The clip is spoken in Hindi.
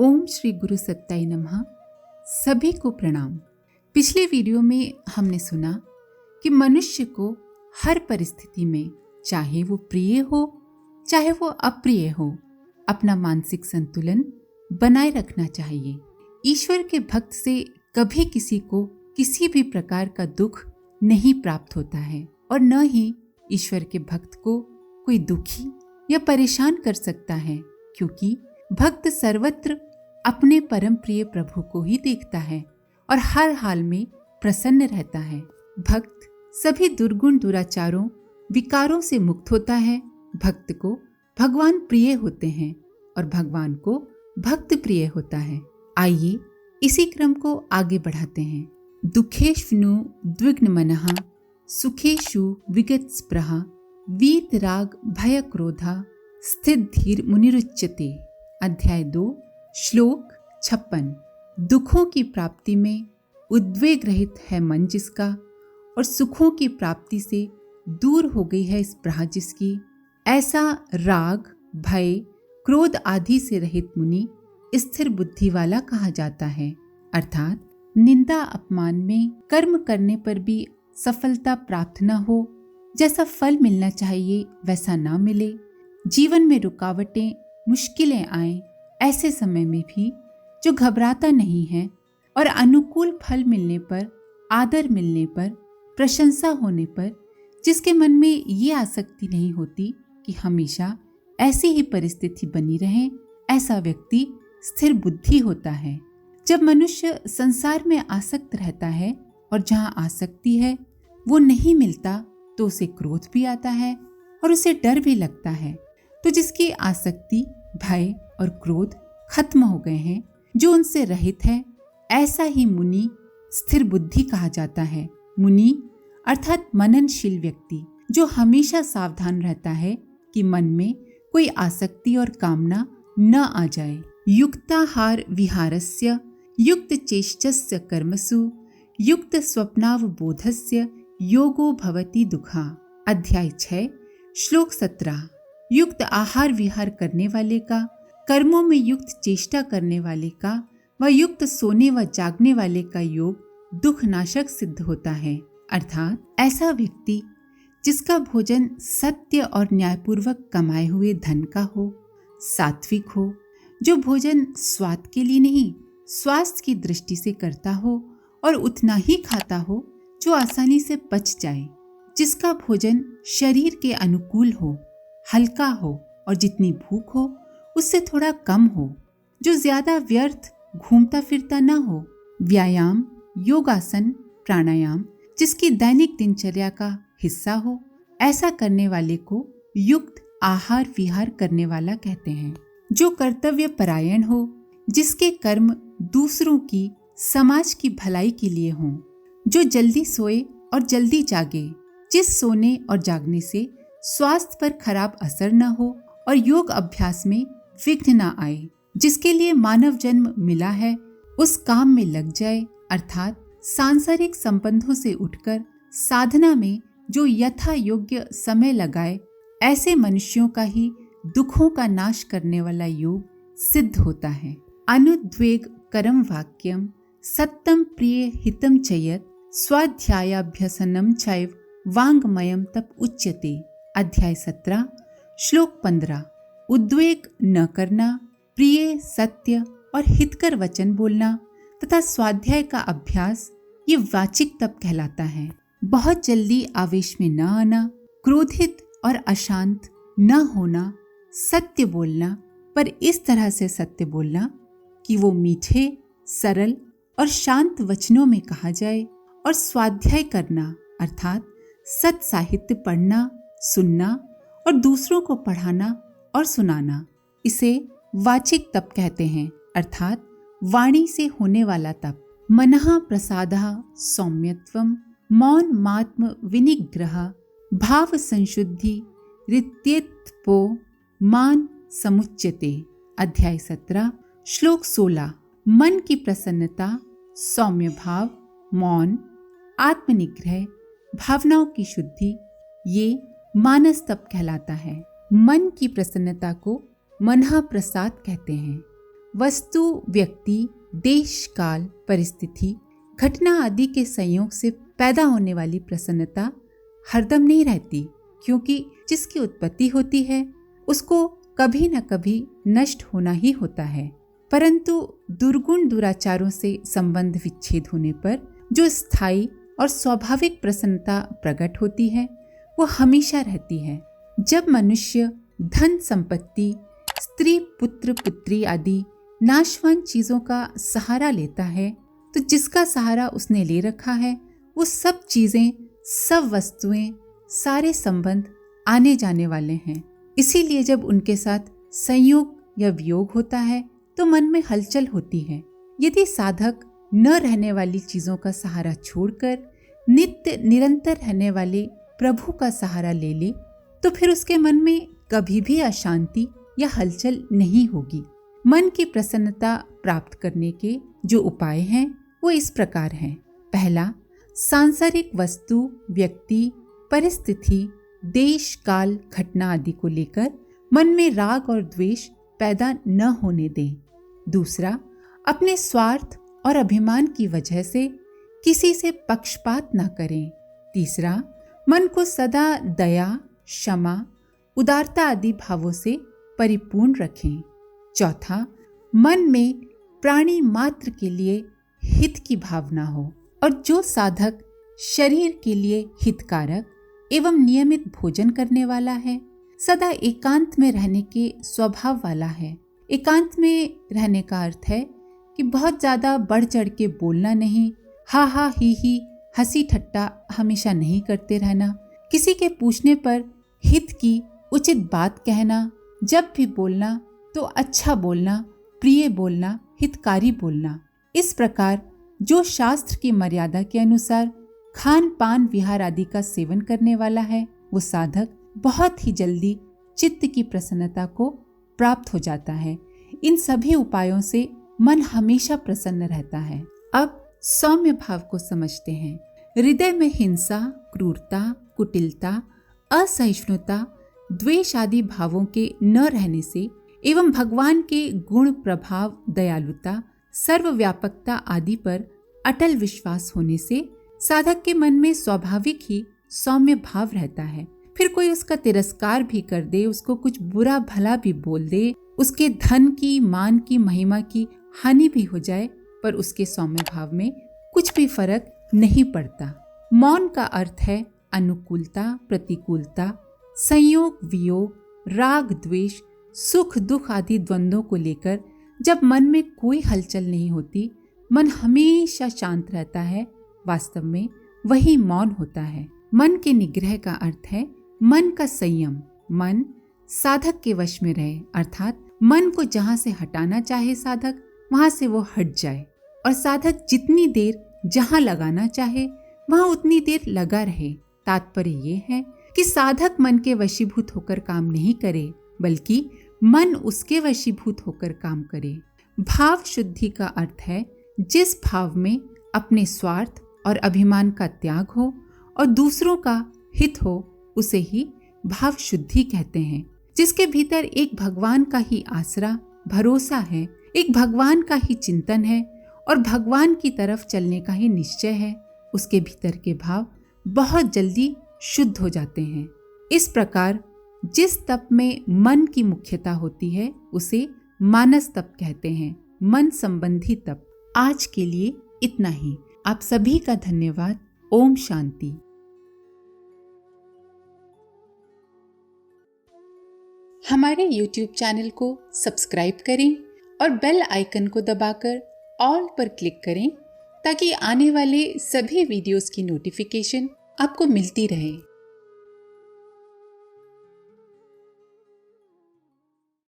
ओम श्री गुरु सत्ताई नमः। सभी को प्रणाम। पिछले वीडियो में हमने सुना कि मनुष्य को हर परिस्थिति में, चाहे वो प्रिय हो चाहे वो अप्रिय हो, अपना मानसिक संतुलन बनाए रखना चाहिए। ईश्वर के भक्त से कभी किसी को किसी भी प्रकार का दुख नहीं प्राप्त होता है और न ही ईश्वर के भक्त को कोई दुखी या परेशान कर सकता है, क्योंकि भक्त सर्वत्र अपने परम प्रिय प्रभु को ही देखता है और हर हाल में प्रसन्न रहता है। भक्त सभी दुर्गुण दुराचारों विकारों से मुक्त होता है। भक्त को भगवान प्रिय होते हैं और भगवान को भक्त प्रिय होता है। आइए इसी क्रम को आगे बढ़ाते हैं। दुखेष्नु द्विग्न मनः सुखेषु विगत स्पृहा वीत राग भय क्रोधा स्थित धीर मुनिरुच्यते। अध्याय 2 श्लोक 56। दुखों की प्राप्ति में उद्वेग रहित है मन जिसका और सुखों की प्राप्ति से दूर हो गई है स्पृहा जिसकी, ऐसा राग भय क्रोध आदि से रहित मुनि स्थिर बुद्धि वाला कहा जाता है। अर्थात निंदा अपमान में कर्म करने पर भी सफलता प्राप्त न हो, जैसा फल मिलना चाहिए वैसा ना मिले, जीवन में रुकावटें मुश्किलें आए, ऐसे समय में भी जो घबराता नहीं है और अनुकूल फल मिलने पर, आदर मिलने पर, प्रशंसा होने पर जिसके मन में ये आसक्ति नहीं होती कि हमेशा ऐसी ही परिस्थिति बनी रहे, ऐसा व्यक्ति स्थिर बुद्धि होता है। जब मनुष्य संसार में आसक्त रहता है और जहाँ आसक्ति है वो नहीं मिलता तो उसे क्रोध भी आता है और उसे डर भी लगता है। तो जिसकी आसक्ति भय और क्रोध खत्म हो गए हैं, जो उनसे रहित है, ऐसा ही मुनि स्थिर बुद्धि कहा जाता है। मुनि अर्थात मननशील व्यक्ति, जो हमेशा सावधान रहता है कि मन में कोई आसक्ति और कामना न आ जाए। युक्ताहार विहारस्य युक्त चेष्टस्य कर्मसु युक्त स्वप्नावबोधस्य योगो भवति दुखा। अध्याय 6 श्लोक 17। युक्त आहार विहार करने वाले का, कर्मों में युक्त चेष्टा करने वाले का व युक्त सोने व जागने वाले का योग दुख नाशक सिद्ध होता है। अर्थात ऐसा व्यक्ति जिसका भोजन सत्य और न्यायपूर्वक कमाए हुए धन का हो, सात्विक हो, जो भोजन स्वाद के लिए नहीं स्वास्थ्य की दृष्टि से करता हो और उतना ही खाता हो जो आसानी से पच जाए, जिसका भोजन शरीर के अनुकूल हो, हल्का हो और जितनी भूख हो उससे थोड़ा कम हो, जो ज्यादा व्यर्थ घूमता फिरता न हो, व्यायाम योगासन प्राणायाम जिसकी दैनिक दिनचर्या का हिस्सा हो, ऐसा करने वाले को युक्त आहार विहार करने वाला कहते हैं। जो कर्तव्य परायण हो, जिसके कर्म दूसरों की समाज की भलाई के लिए हों, जो जल्दी सोए और जल्दी जागे, जिस सोने और जागने से स्वास्थ्य पर खराब असर न हो और योग अभ्यास में विघ्न न आए, जिसके लिए मानव जन्म मिला है उस काम में लग जाए। अर्थात सांसारिक संबंधों से उठकर साधना में जो यथा योग्य समय लगाए, ऐसे मनुष्यों का ही दुखों का नाश करने वाला योग सिद्ध होता है। अनुद्वेग करम वाक्यम सत्यम प्रिय हितम चयत स्वाध्यायाभ्यसनम चैव वांगमयम तप उच्यते। अध्याय 17 श्लोक 15। उद्वेग न करना, प्रिय सत्य और हितकर वचन बोलना तथा स्वाध्याय का अभ्यास ये वाचिक तप कहलाता है। बहुत जल्दी आवेश में न आना, क्रोधित और अशांत न होना, सत्य बोलना पर इस तरह से सत्य बोलना कि वो मीठे सरल और शांत वचनों में कहा जाए, और स्वाध्याय करना अर्थात सत साहित्य पढ़ना सुनना और दूसरों को पढ़ाना और सुनाना, इसे वाचिक तप कहते हैं। अर्थात वाणी से होने वाला तप। मनः प्रसादः सौम्यत्वम मौन मात्म विनिग्रह भाव संशुद्धि रित्येत्पो मान समुच्यते। अध्याय 17 श्लोक 16। मन की प्रसन्नता, सौम्य भाव, मौन, आत्मनिग्रह, भावनाओं की शुद्धि, ये मानस तप कहलाता है। मन की प्रसन्नता को मनः प्रसाद कहते हैं। वस्तु, व्यक्ति, देश, काल, परिस्थिति, घटना आदि के संयोग से पैदा होने वाली प्रसन्नता हरदम नहीं रहती, क्योंकि जिसकी उत्पत्ति होती है उसको कभी न कभी नष्ट होना ही होता है। परंतु दुर्गुण दुराचारों से संबंध विच्छेद होने पर जो स्थायी और स्वाभाविक प्रसन्नता प्रकट होती है वो हमेशा रहती है। जब मनुष्य धन संपत्ति, स्त्री, पुत्र, पुत्री आदि नाशवान चीजों का सहारा लेता है तो जिसका सहारा उसने ले रखा है वो सब चीजें, सब वस्तुएं, सारे संबंध आने जाने वाले हैं। इसीलिए जब उनके साथ संयोग या वियोग होता है तो मन में हलचल होती है। यदि साधक न रहने वाली चीजों का सहारा छोड़कर नित्य निरंतर रहने वाले प्रभु का सहारा ले ले तो फिर उसके मन में कभी भी अशांति या हलचल नहीं होगी। मन की प्रसन्नता प्राप्त करने के जो उपाय हैं वो इस प्रकार हैं। पहला, सांसारिक वस्तु, व्यक्ति, परिस्थिति, देश, काल, घटना आदि को लेकर मन में राग और द्वेष पैदा न होने दें। दूसरा, अपने स्वार्थ और अभिमान की वजह से किसी से पक्षपात न करें। तीसरा, मन को सदा दया, क्षमा, उदारता आदि भावों से परिपूर्ण रखें। चौथा, मन में प्राणी मात्र के लिए हित की भावना हो और जो साधक शरीर के लिए हितकारक एवं नियमित भोजन करने वाला है, सदा एकांत में रहने के स्वभाव वाला है। एकांत में रहने का अर्थ है कि बहुत ज्यादा बढ़ चढ़ के बोलना नहीं, हा हा ही हंसी ठट्टा हमेशा नहीं करते रहना, किसी के पूछने पर हित की उचित बात कहना, जब भी बोलना तो अच्छा बोलना, प्रिय बोलना, हितकारी बोलना। इस प्रकार जो शास्त्र की मर्यादा के अनुसार खान पान विहार आदि का सेवन करने वाला है वो साधक बहुत ही जल्दी चित्त की प्रसन्नता को प्राप्त हो जाता है। इन सभी उपायों से मन हमेशा प्रसन्न रहता है। अब सौम्य भाव को समझते हैं। हृदय में हिंसा, क्रूरता, कुटिलता, असहिष्णुता, द्वेष आदि भावों के न रहने से एवं भगवान के गुण, प्रभाव, दयालुता, सर्वव्यापकता आदि पर अटल विश्वास होने से साधक के मन में स्वाभाविक ही सौम्य भाव रहता है। फिर कोई उसका तिरस्कार भी कर दे, उसको कुछ बुरा भला भी बोल दे, उसके धन की, मान की, महिमा की हानि भी हो जाए, पर उसके सौम्य भाव में कुछ भी फर्क नहीं पड़ता। मौन का अर्थ है अनुकूलता, प्रतिकूलता, संयोग, वियोग, राग, द्वेष, सुख, दुख आदि द्वंद्वों को लेकर जब मन में कोई हलचल नहीं होती, मन हमेशा शांत रहता है, वास्तव में वही मौन होता है। मन के निग्रह का अर्थ है मन का संयम। मन साधक के वश में रहे, अर्थात मन को जहाँ से हटाना चाहे साधक वहाँ से वो हट जाए और साधक जितनी देर जहाँ लगाना चाहे वहाँ उतनी देर लगा रहे। तात्पर्य ये है कि साधक मन के वशीभूत होकर काम नहीं करे, बल्कि मन उसके वशीभूत होकर काम करे। भाव शुद्धि का अर्थ है जिस भाव में अपने स्वार्थ और अभिमान का त्याग हो और दूसरों का हित हो उसे ही भाव शुद्धि कहते हैं। जिसके भीतर एक भगवान का ही आसरा, भरोसा है, एक भगवान का ही चिंतन है और भगवान की तरफ चलने का ही निश्चय है, उसके भीतर के भाव बहुत जल्दी शुद्ध हो जाते हैं। इस प्रकार जिस तप में मन की मुख्यता होती है उसे मानस तप कहते हैं, मन संबंधी तप। आज के लिए इतना ही। आप सभी का धन्यवाद। ओम शांति। हमारे YouTube चैनल को सब्सक्राइब करें और बेल आइकन को दबाकर ऑल पर क्लिक करें ताकि आने वाले सभी वीडियोस की नोटिफिकेशन आपको मिलती रहे।